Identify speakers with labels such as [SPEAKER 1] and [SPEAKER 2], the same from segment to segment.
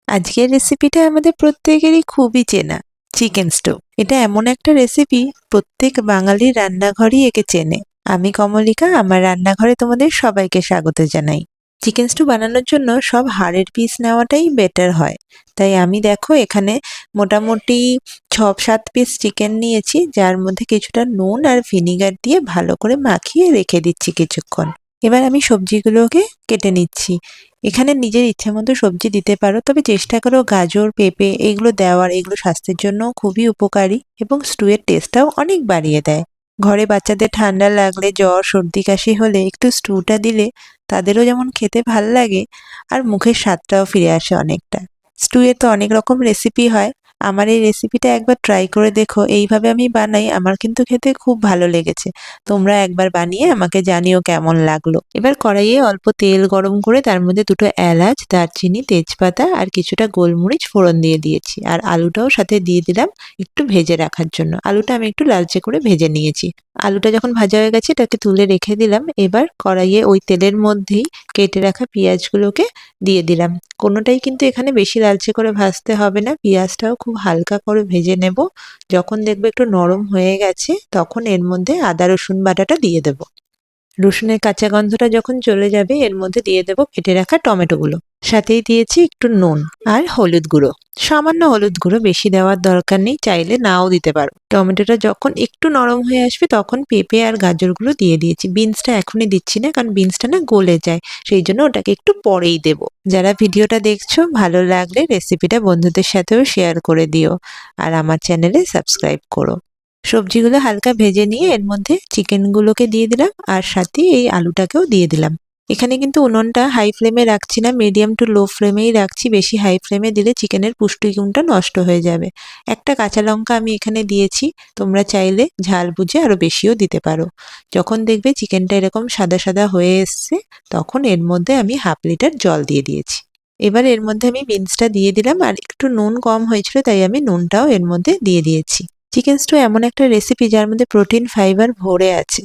[SPEAKER 1] আজকের রেসিপিটা আমাদের প্রত্যেকেরই খুবই চেনা, চিকেন স্টু। এটা এমন একটা রেসিপি, প্রত্যেক বাঙালির রান্নাঘরই একে চেনে। আমি কমলিকা, আমার রান্নাঘরে তোমাদের সবাইকে স্বাগত জানাই। চিকেন স্টু বানানোর জন্য সব হাড়ের পিস নেওয়াটাই বেটার হয়। তাই আমি দেখো এখানে মোটামুটি 6-7 পিস চিকেন নিয়েছি, যার মধ্যে কিছুটা নুন আর ভিনিগার দিয়ে ভালো করে মাখিয়ে রেখে দিচ্ছি কিছুক্ষণ। এবার আমি সবজিগুলোকে কেটে নিচ্ছি। এখানে নিজের ইচ্ছে মতো সবজি দিতে পারো, তবে চেষ্টা করো গাজর, পেঁপে এগুলো দেওয়ার। এগুলো স্বাস্থ্যের জন্য খুবই উপকারী এবং স্টুয়ের টেস্টটাও অনেক বাড়িয়ে দেয়। ঘরে বাচ্চাদের ঠান্ডা লাগলে, জ্বর, সর্দি, কাশি হলে একটু স্টুটা দিলে তাদেরও যেমন খেতে ভাল লাগে আর মুখের স্বাদটাও ফিরে আসে অনেকটা। স্টুয়ের তো অনেক রকম রেসিপি হয়। আমার এই রেসিপিটা একবার ট্রাই করে দেখো। এইভাবে আমি বানাই, আমার কিন্তু খেতে খুব ভালো লেগেছে। তোমরা একবার বানিয়ে আমাকে জানিও কেমন লাগলো। এবার কড়াইয়ে অল্প তেল গরম করে তার মধ্যে দুটো এলাচ, দারচিনি, তেজপাতা আর কিছুটা গোলমরিচ ফোড়ন দিয়ে দিয়েছি। আর আলুটাও সাথে দিয়ে দিলাম একটু ভেজে রাখার জন্য। আলুটা আমি একটু লালচে করে ভেজে নিয়েছি। আলুটা যখন ভাজা হয়ে গেছে এটাকে তুলে রেখে দিলাম। এবার কড়াইয়ে ওই তেলের মধ্যেই কেটে রাখা পেঁয়াজগুলোকে দিয়ে দিলাম। কোনোটাই কিন্তু এখানে বেশি লালচে করে ভাজতে হবে না, পেঁয়াজটাও খুব হালকা করে ভেজে নেব। যখন দেখবে একটু নরম হয়ে গেছে তখন এর মধ্যে আদা রসুন বাটাটা দিয়ে দেব। রসুনের কাঁচা গন্ধটা যখন চলে যাবে এর মধ্যে দিয়ে দেব কেটে রাখা টমেটোগুলো। সাথেই দিয়েছি একটু নুন আর হলুদ গুঁড়ো, সামান্য হলুদ গুঁড়ো, বেশি দেওয়ার দরকার নেই, চাইলে নাও দিতে পারো। টমেটোটা যখন একটু নরম হয়ে আসবে তখন পেঁপে আর গাজরগুলো দিয়ে দিয়েছি। বিনসটা এখনই দিচ্ছি না, কারণ বিনসটা না গলে যায়, সেই জন্য ওটাকে একটু পরেই দেব। যারা ভিডিওটা দেখছো ভালো লাগলে রেসিপিটা বন্ধুদের সাথেও শেয়ার করে দিও আর আমার চ্যানেলে সাবস্ক্রাইব করো। সবজিগুলো হালকা ভেজে নিয়ে এর মধ্যে চিকেনগুলোকে দিয়ে দিলাম আর সাথে এই আলুটাকেও দিয়ে দিলাম। এখানে কিন্তু উনুনটা হাই ফ্লেমে রাখছি না, মিডিয়াম টু লো ফ্লেমেই রাখছি। বেশি হাই ফ্লেমে দিলে চিকেনের পুষ্টিগুণটা নষ্ট হয়ে যাবে। একটা কাঁচা লঙ্কা আমি এখানে দিয়েছি, তোমরা চাইলে ঝাল বুঝে আরো বেশিও দিতে পারো। যখন দেখবে চিকেনটা এরকম সাদা সাদা হয়ে এসছে তখন এর মধ্যে আমি 1/2 লিটার জল দিয়ে দিয়েছি। এবার এর মধ্যে আমি বিনসটা দিয়ে দিলাম, আর একটু নুন কম হয়েছিল তাই আমি নুনটাও এর মধ্যে দিয়ে দিয়েছি। চিকেন স্টু এমন একটা রেসিপি যার মধ্যে প্রোটিন, ফাইবার ভরে আছে।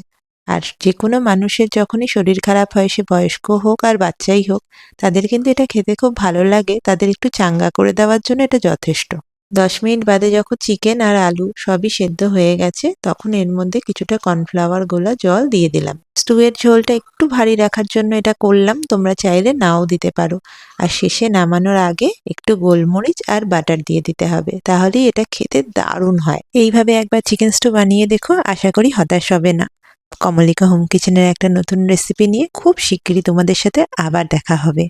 [SPEAKER 1] আর যে কোনো মানুষের যখনই শরীর খারাপ হয়, সে বয়স্ক হোক আর বাচ্চাই হোক, তাদের কিন্তু এটা খেতে খুব ভালো লাগে। তাদের একটু চাঙ্গা করে দেওয়ার জন্য এটা যথেষ্ট। 10 মিনিট বাদে যখন চিকেন আর আলু সবই সেদ্ধ হয়ে গেছে তখন এর মধ্যে কিছুটা কর্নফ্লাওয়ার গোলা জল দিয়ে দিলাম। স্টুয়ের ঝোলটা একটু ভারী রাখার জন্য এটা করলাম, তোমরা চাইলে নাও দিতে পারো। আর শেষে নামানোর আগে একটু গোলমরিচ আর বাটার দিয়ে দিতে হবে, তাহলেই এটা খেতে দারুণ হয়। এইভাবে একবার চিকেন স্টু বানিয়ে দেখো, আশা করি হতাশ হবে না। কমলিকা হোম কিচেনের একটা নতুন রেসিপি নিয়ে খুব শিগগিরই তোমাদের সাথে আবার দেখা হবে।